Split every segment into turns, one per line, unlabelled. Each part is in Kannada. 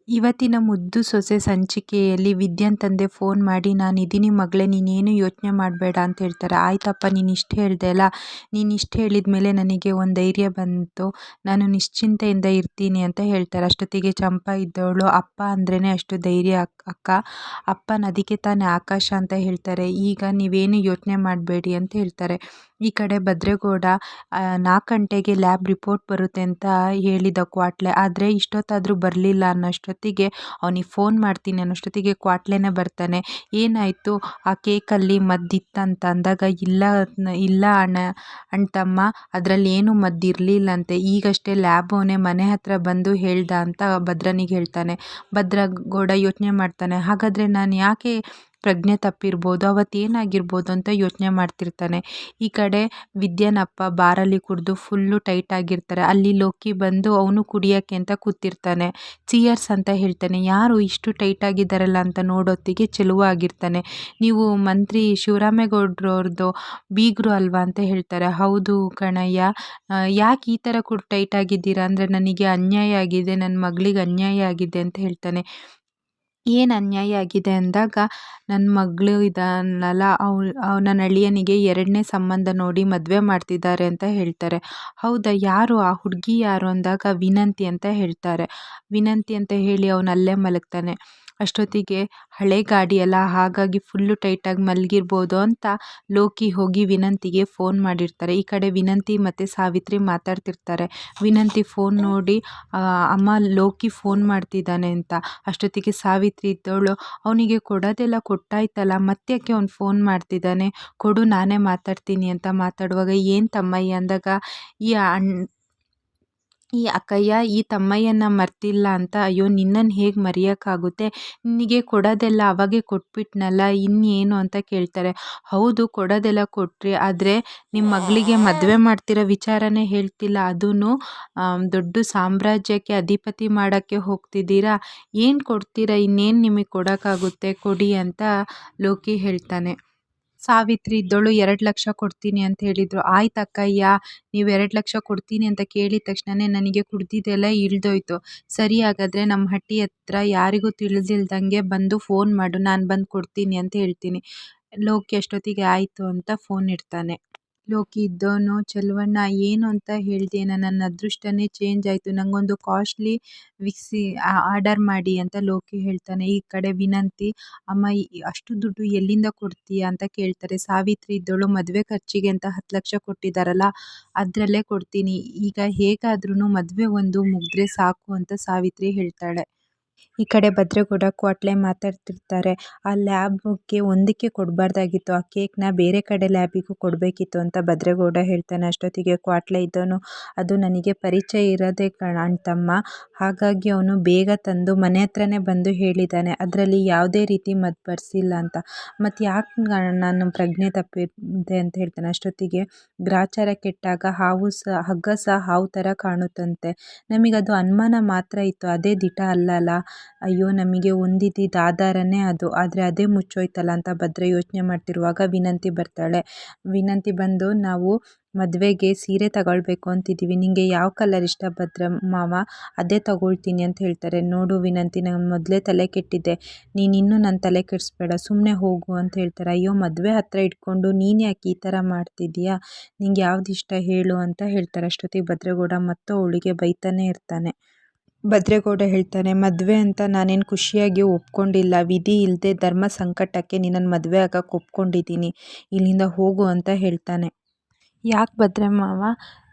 ಇವತ್ತಿನ ಮುದ್ದು ಸೊಸೆ ಸಂಚಿಕೆಯಲ್ಲಿ ವಿದ್ಯಾನ್ ತಂದೆ ಫೋನ್ ಮಾಡಿ ನಾನಿದ್ದೀನಿ ಮಗಳೇ, ನೀನೇನು ಯೋಚನೆ ಮಾಡಬೇಡ ಅಂತ ಹೇಳ್ತಾರೆ. ಆಯ್ತಪ್ಪ, ನೀನು ಇಷ್ಟು ಹೇಳಿದೆ ಅಲ್ಲ, ನೀನು ಇಷ್ಟು ಹೇಳಿದ ಮೇಲೆ ನನಗೆ ಒಂದು ಧೈರ್ಯ ಬಂತು, ನಾನು ನಿಶ್ಚಿಂತೆಯಿಂದ ಇರ್ತೀನಿ ಅಂತ ಹೇಳ್ತಾರೆ. ಅಷ್ಟೊತ್ತಿಗೆ ಚಂಪಾ ಇದ್ದವಳು, ಅಪ್ಪ ಅಂದ್ರೇ ಅಷ್ಟು ಧೈರ್ಯ ಅಕ್ಕ, ಅಪ್ಪನ ಅದಕ್ಕೆ ತಾನೇ ಆಕಾಶ ಅಂತ ಹೇಳ್ತಾರೆ. ಈಗ ನೀವೇನು ಯೋಚನೆ ಮಾಡಬೇಡಿ ಅಂತ ಹೇಳ್ತಾರೆ. ಈ ಕಡೆ ಭದ್ರೇಗೌಡ 4 ಗಂಟೆಗೆ ಲ್ಯಾಬ್ ರಿಪೋರ್ಟ್ ಬರುತ್ತೆ ಅಂತ ಹೇಳಿದ ಕ್ವಾಟ್ಲೆ, ಆದರೆ ಇಷ್ಟೊತ್ತಾದರೂ ಬರಲಿಲ್ಲ ಅನ್ನೋಷ್ಟೊತ್ತಿಗೆ ಅವನಿಗೆ ಫೋನ್ ಮಾಡ್ತೀನಿ ಅನ್ನೋಷ್ಟೊತ್ತಿಗೆ ಕ್ವಾಟ್ಲೆನೇ ಬರ್ತಾನೆ. ಏನಾಯಿತು, ಆ ಕೇಕಲ್ಲಿ ಮದ್ದಿತ್ತಂತ ಅಂದಾಗ, ಇಲ್ಲ ಅಣ್ತಮ್ಮ, ಅದರಲ್ಲಿ ಏನು ಮದ್ದಿರಲಿಲ್ಲಂತೆ, ಈಗಷ್ಟೇ ಲ್ಯಾಬ್ ಅವನೇ ಮನೆ ಹತ್ರ ಬಂದು ಹೇಳ್ದ ಅಂತ ಭದ್ರನಿಗೆ ಹೇಳ್ತಾನೆ. ಭದ್ರಗೌಡ ಯೋಚನೆ ಮಾಡ್ತಾನೆ, ಹಾಗಾದರೆ ನಾನು ಯಾಕೆ ಪ್ರಜ್ಞೆ ತಪ್ಪಿರ್ಬೋದು, ಅವತ್ತೇನಾಗಿರ್ಬೋದು ಅಂತ ಯೋಚನೆ ಮಾಡ್ತಿರ್ತಾನೆ. ಈ ಕಡೆ ವಿದ್ಯಾನಪ್ಪ ಬಾರಲ್ಲಿ ಕುಡಿದು ಫುಲ್ಲು ಟೈಟ್ ಆಗಿರ್ತಾರೆ. ಅಲ್ಲಿ ಲೋಕಿ ಬಂದು ಅವನು ಕುಡಿಯೋಕ್ಕೆ ಅಂತ ಕೂತಿರ್ತಾನೆ. ಚಿಯರ್ಸ್ ಅಂತ ಹೇಳ್ತಾನೆ. ಯಾರು ಇಷ್ಟು ಟೈಟ್ ಆಗಿದ್ದಾರಲ್ಲ ಅಂತ ನೋಡೋತ್ತಿಗೆ ಚೆಲುವ ಆಗಿರ್ತಾನೆ. ನೀವು ಮಂತ್ರಿ ಶಿವರಾಮೇಗೌಡ್ರವ್ರದ್ದು ಬೀಗರು ಅಲ್ವಾ ಅಂತ ಹೇಳ್ತಾರೆ. ಹೌದು ಕಣಯ್ಯ, ಯಾಕೆ ಈ ಥರ ಟೈಟ್ ಆಗಿದ್ದೀರಾ ಅಂದರೆ, ನನಗೆ ಅನ್ಯಾಯ ಆಗಿದೆ, ನನ್ನ ಮಗಳಿಗೆ ಅನ್ಯಾಯ ಆಗಿದೆ ಅಂತ ಹೇಳ್ತಾನೆ. ಏನು ಅನ್ಯಾಯ ಆಗಿದೆ ಅಂದಾಗ, ನನ್ನ ಮಗಳು ಇದ್ದಾನಲ್ಲ, ನನ್ನ ಅಳಿಯನಿಗೆ 2ನೇ ಸಂಬಂಧ ನೋಡಿ ಮದುವೆ ಮಾಡ್ತಿದ್ದಾರೆ ಅಂತ ಹೇಳ್ತಾರೆ. ಹೌದಾ, ಯಾರು ಆ ಹುಡುಗಿ ಯಾರು ಅಂದಾಗ, ವಿನಂತಿ ಅಂತ ಹೇಳ್ತಾರೆ. ವಿನಂತಿ ಅಂತ ಹೇಳಿ ಅವನು ಅಲ್ಲೇ ಮಲಗ್ತಾನೆ. ಅಷ್ಟೊತ್ತಿಗೆ ಹಳೆ ಗಾಡಿ ಅಲ್ಲ, ಹಾಗಾಗಿ ಫುಲ್ಲು ಟೈಟಾಗಿ ಮಲಗಿರ್ಬೋದು ಅಂತ ಲೋಕಿ ಹೋಗಿ ವಿನಂತಿಗೆ ಫೋನ್ ಮಾಡಿರ್ತಾರೆ. ಈ ಕಡೆ ವಿನಂತಿ ಮತ್ತು ಸಾವಿತ್ರಿ ಮಾತಾಡ್ತಿರ್ತಾರೆ. ವಿನಂತಿ ಫೋನ್ ನೋಡಿ, ಅಮ್ಮ ಲೋಕಿ ಫೋನ್ ಮಾಡ್ತಿದ್ದಾನೆ ಅಂತ. ಅಷ್ಟೊತ್ತಿಗೆ ಸಾವಿತ್ರಿ ಇದ್ದವಳು, ಅವನಿಗೆ ಕೊಡೋದೆಲ್ಲ ಕೊಟ್ಟಾಯ್ತಲ್ಲ, ಮತ್ತ್ಯಾಕೆ ಅವ್ನು ಫೋನ್ ಮಾಡ್ತಿದ್ದಾನೆ, ಕೊಡು ನಾನೇ ಮಾತಾಡ್ತೀನಿ ಅಂತ ಮಾತಾಡುವಾಗ, ಏನು ತಮ್ಮಯ್ಯ ಅಂದಾಗ, ಈ ಅಕ್ಕಯ್ಯ ಈ ತಮ್ಮಯ್ಯನ ಮರ್ತಿಲ್ಲ ಅಂತ. ಅಯ್ಯೋ, ನಿನ್ನನ್ನು ಹೇಗೆ ಮರೆಯೋಕ್ಕಾಗುತ್ತೆ, ನಿನಗೆ ಕೊಡೋದೆಲ್ಲ ಅವಾಗೇ ಕೊಟ್ಬಿಟ್ನಲ್ಲ, ಇನ್ನೇನು ಅಂತ ಕೇಳ್ತಾರೆ. ಹೌದು, ಕೊಡೋದೆಲ್ಲ ಕೊಟ್ರಿ, ಆದರೆ ನಿಮ್ಮ ಮಗಳಿಗೆ ಮದುವೆ ಮಾಡ್ತಿರೋ ವಿಚಾರನೇ ಹೇಳ್ತಿಲ್ಲ, ಅದೂ ದೊಡ್ಡ ಸಾಮ್ರಾಜ್ಯಕ್ಕೆ ಅಧಿಪತಿ ಮಾಡೋಕ್ಕೆ ಹೋಗ್ತಿದ್ದೀರಾ, ಏನು ಕೊಡ್ತೀರಾ, ಇನ್ನೇನು ನಿಮಗೆ ಕೊಡೋಕ್ಕಾಗುತ್ತೆ, ಕೊಡಿ ಅಂತ ಲೋಕಿ ಹೇಳ್ತಾನೆ. ಸಾವಿತ್ರಿ ಇದ್ದವಳು 2 ಲಕ್ಷ ಕೊಡ್ತೀನಿ ಅಂತ ಹೇಳಿದರು. ಆಯ್ತು ಅಕ್ಕಯ್ಯ, ನೀವು 2 ಲಕ್ಷ ಕೊಡ್ತೀನಿ ಅಂತ ಕೇಳಿದ ತಕ್ಷಣವೇ ನನಗೆ ಕುಡ್ದಿದ್ದೆಲ್ಲ ಇಳಿದೋಯ್ತು. ಸರಿ, ಹಾಗಾದರೆ ನಮ್ಮ ಹಟ್ಟಿ ಹತ್ರ ಯಾರಿಗೂ ತಿಳಿದಿಲ್ದಂಗೆ ಬಂದು ಫೋನ್ ಮಾಡು, ನಾನು ಬಂದು ಕೊಡ್ತೀನಿ ಅಂತ ಹೇಳ್ತೀನಿ. ಲೋಕಿ ಅಷ್ಟೊತ್ತಿಗೆ ಆಯಿತು ಅಂತ ಫೋನ್ ಇಡ್ತಾನೆ. ಲೋಕಿ ಇದ್ದವನು, ಚೆಲುವಣ್ಣ ಏನು ಅಂತ ಹೇಳ್ದೇನ, ನನ್ನ ಅದೃಷ್ಟನೇ ಚೇಂಜ್ ಆಯಿತು, ನನಗೊಂದು ಕಾಸ್ಟ್ಲಿ ವಿಕ್ಸಿ ಆರ್ಡರ್ ಮಾಡಿ ಅಂತ ಲೋಕಿ ಹೇಳ್ತಾನೆ. ಈ ಕಡೆ ವಿನಂತಿ, ಅಮ್ಮ ಅಷ್ಟು ದುಡ್ಡು ಎಲ್ಲಿಂದ ಕೊಡ್ತೀಯಾ ಅಂತ ಕೇಳ್ತಾರೆ. ಸಾವಿತ್ರಿ ಇದ್ದವಳು, ಮದುವೆ ಖರ್ಚಿಗೆ ಅಂತ 10 ಲಕ್ಷ ಕೊಟ್ಟಿದ್ದಾರಲ್ಲ, ಅದರಲ್ಲೇ ಕೊಡ್ತೀನಿ, ಈಗ ಹೇಗಾದ್ರೂ ಮದುವೆ ಒಂದು ಮುಗಿದ್ರೆ ಸಾಕು ಅಂತ ಸಾವಿತ್ರಿ ಹೇಳ್ತಾಳೆ. ಈ ಕಡೆ ಭದ್ರೇಗೌಡ ಕ್ವಾಟ್ಲೆ ಮಾತಾಡ್ತಿರ್ತಾರೆ. ಆ ಲ್ಯಾಬ್ಗೆ ಒಂದಕ್ಕೆ ಕೊಡಬಾರ್ದಾಗಿತ್ತು, ಆ ಕೇಕ್ನ ಬೇರೆ ಕಡೆ ಲ್ಯಾಬಿಗೂ ಕೊಡಬೇಕಿತ್ತು ಅಂತ ಭದ್ರೇಗೌಡ ಹೇಳ್ತಾನೆ. ಅಷ್ಟೊತ್ತಿಗೆ ಕ್ವಾಟ್ಲೆ ಇದ್ದವನು, ಅದು ನನಗೆ ಪರಿಚಯ ಇರೋದೇ ಅಣ್ತಮ್ಮ, ಹಾಗಾಗಿ ಅವನು ಬೇಗ ತಂದು ಮನೆ ಹತ್ರನೇ ಬಂದು ಹೇಳಿದ್ದಾನೆ, ಅದರಲ್ಲಿ ಯಾವುದೇ ರೀತಿ ಮದ್ದು ಬರ್ಸಿಲ್ಲ ಅಂತ. ಮತ್ತು ಯಾಕೆ ನಾನು ಪ್ರಜ್ಞೆ ತಪ್ಪಿದೆ ಅಂತ ಹೇಳ್ತಾನೆ. ಅಷ್ಟೊತ್ತಿಗೆ ಗ್ರಾಚಾರ ಕೆಟ್ಟಾಗ ಹಗ್ಗ ಸಹ ಹಾವು ಥರ ಕಾಣುತ್ತಂತೆ, ನಮಗದು ಅನುಮಾನ ಮಾತ್ರ ಇತ್ತು, ಅದೇ ದಿಟ ಅಲ್ಲಲ್ಲ, ಅಯ್ಯೋ ನಮಗೆ ಒಂದಿದ್ದಿದ್ದು ಆಧಾರನೇ ಅದು, ಆದರೆ ಅದೇ ಮುಚ್ಚೋಯ್ತಲ್ಲ ಅಂತ ಭದ್ರೆ ಯೋಚನೆ ಮಾಡ್ತಿರುವಾಗ ವಿನಂತಿ ಬರ್ತಾಳೆ. ವಿನಂತಿ ಬಂದು, ನಾವು ಮದುವೆಗೆ ಸೀರೆ ತಗೊಳ್ಬೇಕು ಅಂತಿದ್ದೀವಿ, ನಿನಗೆ ಯಾವ ಕಲರ್ ಇಷ್ಟ ಭದ್ರ ಮಾವ, ಅದೇ ತಗೊಳ್ತೀನಿ ಅಂತ ಹೇಳ್ತಾರೆ. ನೋಡು ವಿನಂತಿ, ನಾನು ಮೊದಲೇ ತಲೆ ಕೆಟ್ಟಿದ್ದೆ, ನೀನಿನ್ನೂ ನನ್ನ ತಲೆ ಕೆಡಿಸ್ಬೇಡ, ಸುಮ್ಮನೆ ಹೋಗು ಅಂತ ಹೇಳ್ತಾರೆ. ಅಯ್ಯೋ, ಮದುವೆ ಹತ್ರ ಇಟ್ಕೊಂಡು ನೀನು ಯಾಕೆ ಈ ಥರ ಮಾಡ್ತಿದ್ದೀಯಾ, ನಿಂಗೆ ಯಾವ್ದು ಇಷ್ಟ ಹೇಳು ಅಂತ ಹೇಳ್ತಾರೆ. ಅಷ್ಟೊತ್ತಿಗೆ ಭದ್ರೇಗೌಡ ಮತ್ತು ಅವಳಿಗೆ ಬೈತಾನೆ ಇರ್ತಾನೆ. ಭದ್ರೇಗೌಡ ಹೇಳ್ತಾನೆ, ಮದುವೆ ಅಂತ ನಾನೇನು ಖುಷಿಯಾಗಿ ಒಪ್ಕೊಂಡಿಲ್ಲ, ವಿಧಿ ಇಲ್ಲದೆ ಧರ್ಮ ಸಂಕಟಕ್ಕೆ ನಿನ್ನನ್ನು ಮದುವೆ ಆಗಕ್ಕೆ ಒಪ್ಕೊಂಡಿದ್ದೀನಿ, ಇಲ್ಲಿಂದ ಹೋಗು ಅಂತ ಹೇಳ್ತಾನೆ. ಯಾಕೆ ಭದ್ರೆ ಮಾವ,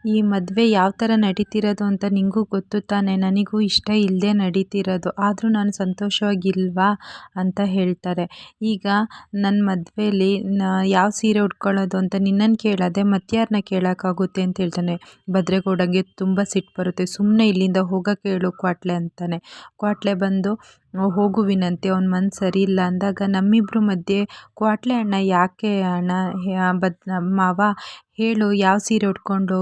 ಈ ಮದುವೆ ಯಾವ ಥರ ನಡೀತಿರೋದು ಅಂತ ನಿಂಗೂ ಗೊತ್ತು ತಾನೆ, ನನಗೂ ಇಷ್ಟ ಇಲ್ಲದೆ ನಡೀತಿರೋದು, ಆದರೂ ನಾನು ಸಂತೋಷವಾಗಿಲ್ವಾ ಅಂತ ಹೇಳ್ತಾರೆ. ಈಗ ನನ್ನ ಮದುವೆಯಲ್ಲಿ ಯಾವ ಸೀರೆ ಉಟ್ಕೊಳ್ಳೋದು ಅಂತ ನಿನ್ನನ್ನು ಕೇಳೋದೆ, ಮತ್ಯಾರನ್ನ ಕೇಳೋಕ್ಕಾಗುತ್ತೆ ಅಂತ ಹೇಳ್ತಾನೆ. ಭದ್ರೇಗೌಡಂಗೆ ತುಂಬ ಸಿಟ್ಟು ಬರುತ್ತೆ. ಸುಮ್ಮನೆ ಇಲ್ಲಿಂದ ಹೋಗೋಕ್ಕೆ ಹೇಳು ಕ್ವಾಟ್ಲೆ ಅಂತಾನೆ. ಕ್ವಾಟ್ಲೆ ಬಂದು, ಹೋಗು ವಿನಂತಿ ಅವ್ನ ಮನ್ಸು ಸರಿ ಇಲ್ಲ ಅಂದಾಗ ನಮ್ಮಿಬ್ಬರ ಮಧ್ಯೆ ಕ್ವಾಟ್ಲೆ ಅಣ್ಣ ಯಾಕೆ ಅಣ್ಣ ಮಾವ ಹೇಳು ಯಾವ ಸೀರೆ ಉಟ್ಕೊಂಡು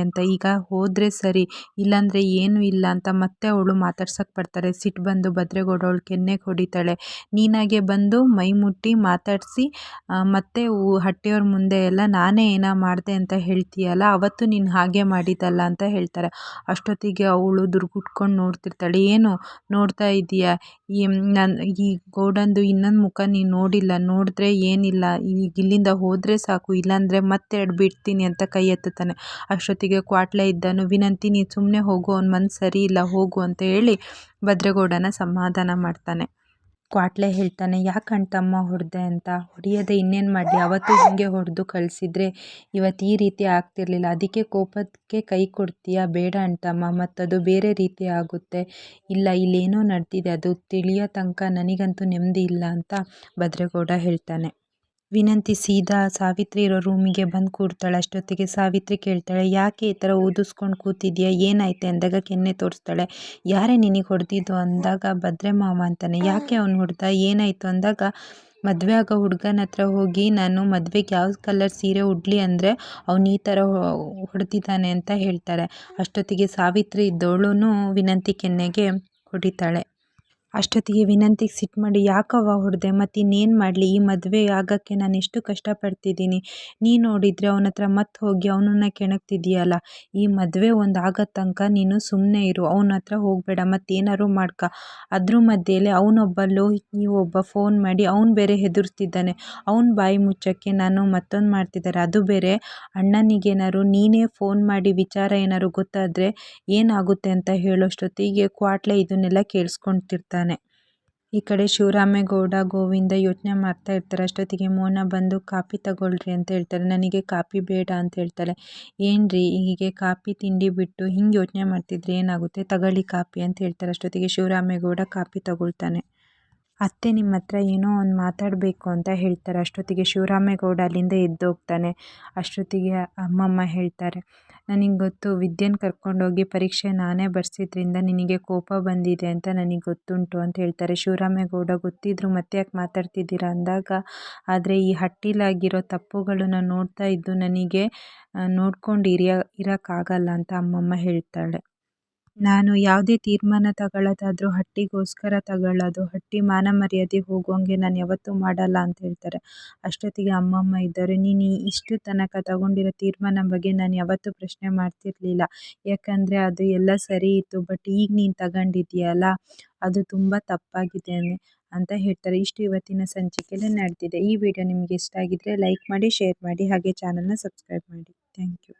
ಅಂತ ಈಗ ಹೋದರೆ ಸರಿ ಇಲ್ಲಾಂದರೆ ಏನೂ ಇಲ್ಲ ಅಂತ ಮತ್ತೆ ಅವಳು ಮಾತಾಡ್ಸಕ್ಕೆ ಬರ್ತಾರೆ. ಸಿಟ್ಟು ಬಂದು ಭದ್ರೇಗೌಡ ಅವಳು ಕೆನ್ನೆಗೆ ಹೊಡಿತಾಳೆ. ನೀನಾಗೆ ಬಂದು ಮೈ ಮುಟ್ಟಿ ಮಾತಾಡಿಸಿ ಮತ್ತೆ ಹಟ್ಟಿಯವ್ರ ಮುಂದೆ ಎಲ್ಲ ನಾನೇ ಏನೋ ಮಾಡಿದೆ ಅಂತ ಹೇಳ್ತೀಯಲ್ಲ, ಅವತ್ತು ನೀನು ಹಾಗೆ ಮಾಡಿದ್ದಲ್ಲ ಅಂತ ಹೇಳ್ತಾರೆ. ಅಷ್ಟೊತ್ತಿಗೆ ಅವಳು ದುರ್ಗುಟ್ಕೊಂಡು ನೋಡ್ತಿರ್ತಾಳೆ. ಏನು ನೋಡ್ತಾ ಇದೀಯಾ, ಈ ಗೌಡಂದು ಇನ್ನೊಂದು ಮುಖ ನೀನು ನೋಡಿಲ್ಲ, ನೋಡಿದ್ರೆ ಏನಿಲ್ಲ, ಈಗ ಇಲ್ಲಿಂದ ಹೋದರೆ ಸಾಕು, ಇಲ್ಲಾಂದರೆ ಮತ್ತೆ ಬಿಡ್ತೀನಿ ಅಂತ ಕೈ ಎತ್ತುತ್ತಾನೆ. ಅಷ್ಟೊತ್ತಿಗೆ ಕ್ವಾಟ್ಲೆ ಇದ್ದನು, ವಿನಂತಿ ನೀನು ಸುಮ್ಮನೆ ಹೋಗು, ಅವ್ನ ಮನ್ಸು ಸರಿ ಇಲ್ಲ, ಹೋಗು ಅಂತ ಹೇಳಿ ಭದ್ರೇಗೌಡನ ಸಮಾಧಾನ ಮಾಡ್ತಾನೆ. ಕ್ವಾಟ್ಲೆ ಹೇಳ್ತಾನೆ, ಯಾಕೆ ಅಣ್ತಮ್ಮ ಹೊಡೆದೆ ಅಂತ. ಹೊಡೆಯದೆ ಇನ್ನೇನು ಮಾಡಲಿ, ಅವತ್ತು ಹಿಂಗೆ ಹೊಡೆದು ಕಳಿಸಿದ್ರೆ ಇವತ್ತು ಈ ರೀತಿ ಆಗ್ತಿರ್ಲಿಲ್ಲ, ಅದಕ್ಕೆ ಕೋಪಕ್ಕೆ ಕೈ ಕೊಡ್ತೀಯಾ, ಬೇಡ ಅಣ್ತಮ್ಮ, ಮತ್ತದು ಬೇರೆ ರೀತಿ ಆಗುತ್ತೆ. ಇಲ್ಲ, ಇಲ್ಲೇನೋ ನಡೆದಿದೆ, ಅದು ತಿಳಿಯೋ ತನಕ ನನಗಂತೂ ನೆಮ್ಮದಿ ಇಲ್ಲ ಅಂತ ಭದ್ರೇಗೌಡ ಹೇಳ್ತಾನೆ. ವಿನಂತಿ ಸೀದಾ ಸಾವಿತ್ರಿ ಇರೋ ರೂಮಿಗೆ ಬಂದು ಕೂರ್ತಾಳೆ. ಅಷ್ಟೊತ್ತಿಗೆ ಸಾವಿತ್ರಿ ಕೇಳ್ತಾಳೆ, ಯಾಕೆ ಈ ಥರ ಊದಿಸ್ಕೊಂಡು ಕೂತಿದ್ಯಾ, ಏನಾಯ್ತೆ ಅಂದಾಗ ಕೆನ್ನೆ ತೋರಿಸ್ತಾಳೆ. ಯಾರೇ ನಿನಗೆ ಹೊಡೆದಿದ್ದು ಅಂದಾಗ ಭದ್ರೆ ಮಾವ ಅಂತಾನೆ. ಯಾಕೆ ಅವ್ನು ಹೊಡೆದ, ಏನಾಯಿತು ಅಂದಾಗ ಮದುವೆ ಆಗೋ ಹುಡುಗನ ಹತ್ರ ಹೋಗಿ ನಾನು ಮದುವೆಗೆ ಯಾವ ಕಲರ್ ಸೀರೆ ಉಡಲಿ ಅಂದರೆ ಅವ್ನು ಈ ಥರ ಹೊಡೆದಿದ್ದಾನೆ ಅಂತ ಹೇಳ್ತಾರೆ. ಅಷ್ಟೊತ್ತಿಗೆ ಸಾವಿತ್ರಿ ಇದ್ದವಳು ವಿನಂತಿ ಕೆನ್ನೆಗೆ ಹೊಡಿತಾಳೆ. ಅಷ್ಟೊತ್ತಿಗೆ ವಿನಂತಿಗೆ ಸಿಟ್ಟು ಮಾಡಿ, ಯಾಕವ್ವ ಹೊಡೆದೆ, ಮತ್ತು ಇನ್ನೇನು ಮಾಡಲಿ, ಈ ಮದುವೆ ಆಗೋಕ್ಕೆ ನಾನು ಎಷ್ಟು ಕಷ್ಟಪಡ್ತಿದ್ದೀನಿ, ನೀನು ನೋಡಿದರೆ ಅವನ ಹತ್ರ ಮತ್ತೆ ಹೋಗಿ ಅವನನ್ನು ಕೆಣಕ್ತಿದ್ದೀಯಲ್ಲ, ಈ ಮದುವೆ ಒಂದು ಆಗೋ ತನಕ ನೀನು ಸುಮ್ಮನೆ ಇರು, ಅವನ ಹತ್ರ ಹೋಗಬೇಡ, ಮತ್ತೇನಾದ್ರು ಮಾಡ್ಕ. ಅದ್ರ ಮಧ್ಯೆಯಲ್ಲಿ ಅವನೊಬ್ಬ ಒಬ್ಬ ಫೋನ್ ಮಾಡಿ ಅವನು ಬೇರೆ ಹೆದರ್ಸ್ತಿದ್ದಾನೆ, ಅವನ ಬಾಯಿ ಮುಚ್ಚೋಕ್ಕೆ ನಾನು ಮತ್ತೊಂದು ಮಾಡ್ತಿದ್ದಾರೆ, ಅದು ಬೇರೆ ಅಣ್ಣನಿಗೇನಾದ್ರು ನೀನೇ ಫೋನ್ ಮಾಡಿ ವಿಚಾರ ಏನಾದ್ರು ಗೊತ್ತಾದರೆ ಏನಾಗುತ್ತೆ ಅಂತ ಹೇಳೋಷ್ಟೊತ್ತಿಗೆ ಕ್ವಾಟ್ಲೆ ಇದನ್ನೆಲ್ಲ ಕೇಳಿಸ್ಕೊಳ್ತಿರ್ತಾನೆ. ಈ ಕಡೆ ಶಿವರಾಮೇಗೌಡ ಗೋವಿಂದ ಯೋಚನೆ ಮಾಡ್ತಾ ಇರ್ತಾರೆ. ಅಷ್ಟೊತ್ತಿಗೆ ಮೋನ ಬಂದು ಕಾಪಿ ತಗೊಳ್ರಿ ಅಂತ ಹೇಳ್ತಾರೆ. ನನಗೆ ಕಾಪಿ ಬೇಡ ಅಂತ ಹೇಳ್ತಾಳೆ. ಏನ್ರಿ ಹೀಗೆ ಕಾಪಿ ತಿಂಡಿ ಬಿಟ್ಟು ಹಿಂಗೆ ಯೋಚನೆ ಮಾಡ್ತಿದ್ರೆ ಏನಾಗುತ್ತೆ, ತಗೊಳ್ಳಿ ಕಾಪಿ ಅಂತ ಹೇಳ್ತಾರೆ. ಅಷ್ಟೊತ್ತಿಗೆ ಶಿವರಾಮೇಗೌಡ ಕಾಪಿ ತಗೊಳ್ತಾನೆ. ಅತ್ತೆ ನಿಮ್ಮ ಹತ್ರ ಏನೋ ಒಂದು ಮಾತಾಡಬೇಕು ಅಂತ ಹೇಳ್ತಾರೆ. ಅಷ್ಟೊತ್ತಿಗೆ ಶಿವರಾಮೇಗೌಡ ಅಲ್ಲಿಂದ ಎದ್ದೋಗ್ತಾನೆ. ಅಷ್ಟೊತ್ತಿಗೆ ಅಮ್ಮಮ್ಮ ಹೇಳ್ತಾರೆ, ನನಗೆ ಗೊತ್ತು, ವಿದ್ಯೆನ ಕರ್ಕೊಂಡೋಗಿ ಪರೀಕ್ಷೆ ನಾನೇ ಬರ್ಸಿದ್ರಿಂದ ನಿನಗೆ ಕೋಪ ಬಂದಿದೆ ಅಂತ ನನಗೆ ಗೊತ್ತುಂಟು ಅಂತ ಹೇಳ್ತಾರೆ. ಶಿವರಾಮೇಗೌಡ ಗೊತ್ತಿದ್ರು ಮತ್ತೆ ಯಾಕೆ ಮಾತಾಡ್ತಿದ್ದೀರಾ ಅಂದಾಗ, ಆದರೆ ಈ ಹಟ್ಟಿಲಾಗಿರೋ ತಪ್ಪುಗಳನ್ನ ನೋಡ್ತಾ ಇದ್ದು ನನಗೆ ನೋಡ್ಕೊಂಡು ಇರೋಕ್ಕಾಗಲ್ಲ ಅಂತ ಅಮ್ಮಮ್ಮ ಹೇಳ್ತಾಳೆ. ನಾನು ಯಾವುದೇ ತೀರ್ಮಾನ ತಗೊಳ್ಳೋದಾದ್ರೂ ಹಟ್ಟಿಗೋಸ್ಕರ ತಗೊಳ್ಳೋದು, ಹಟ್ಟಿ ಮಾನ ಮರ್ಯಾದೆ ಹೋಗುವಂಗೆ ನಾನು ಯಾವತ್ತೂ ಮಾಡಲ್ಲ ಅಂತ ಹೇಳ್ತಾರೆ. ಅಷ್ಟೊತ್ತಿಗೆ ಅಮ್ಮಮ್ಮ ಇದ್ದಾರೆ, ನೀನು ಇಷ್ಟು ತನಕ ತಗೊಂಡಿರೋ ತೀರ್ಮಾನ ಬಗ್ಗೆ ನಾನು ಯಾವತ್ತೂ ಪ್ರಶ್ನೆ ಮಾಡ್ತಿರ್ಲಿಲ್ಲ, ಯಾಕಂದರೆ ಅದು ಎಲ್ಲ ಸರಿ ಇತ್ತು, ಬಟ್ ಈಗ ನೀನು ತಗೊಂಡಿದ್ದೀಯಲ್ಲ ಅದು ತುಂಬ ತಪ್ಪಾಗಿದೆ ಅಂತ ಹೇಳ್ತಾರೆ. ಇಷ್ಟು ಇವತ್ತಿನ ಸಂಚಿಕೆಯಲ್ಲಿ ನಡೆದಿದೆ. ಈ ವಿಡಿಯೋ ನಿಮಗೆ ಇಷ್ಟ ಆಗಿದ್ರೆ ಲೈಕ್ ಮಾಡಿ, ಶೇರ್ ಮಾಡಿ, ಹಾಗೆ ಚಾನಲ್ನ ಸಬ್ಸ್ಕ್ರೈಬ್ ಮಾಡಿ. Thank you.